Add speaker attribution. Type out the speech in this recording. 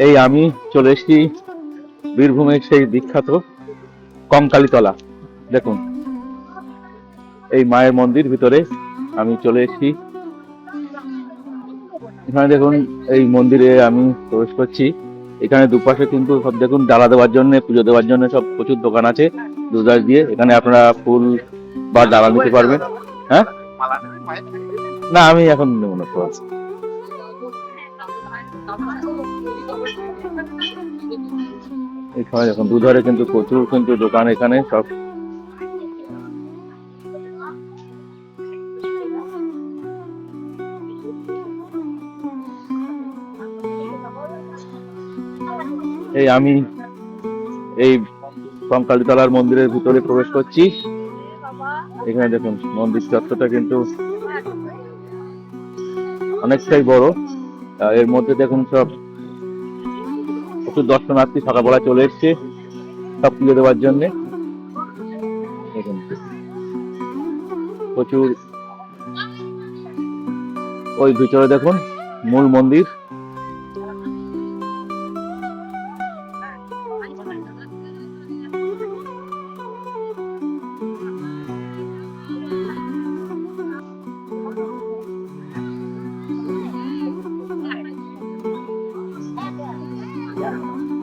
Speaker 1: এই আমি চলে এসেছি বীরভূমের সেই বিখ্যাত কঙ্কালীতলা। দেখুন এই মায়ের মন্দির ভিতরে আমি চলে এসেছি। এখানে দেখুন এই মন্দিরে আমি প্রবেশ করছি। এখানে দুপাশে কিন্তু সব দেখুন ডালা দেওয়ার জন্য, পুজো দেওয়ার জন্য সব প্রচুর দোকান আছে দুধার দিয়ে। এখানে আপনারা ফুল বা ডালা নিতে পারবেন। হ্যাঁ, না আমি এখন নেব না। এখানে দেখুন দুধারে কিন্তু প্রচুর কিন্তু দোকান এখানে সব। এই আমি এই কঙ্কালীতলার মন্দিরের ভিতরে প্রবেশ করছি। এখানে দেখুন মন্দির চত্বরটা কিন্তু অনেকটাই বড়। এর মধ্যে দেখুন সব প্রচুর দর্শনার্থী সকালবেলা চলে এসছে সব পুজো দেওয়ার জন্য। দেখুন প্রচুর। ওই ভিতরে দেখুন মূল মন্দির।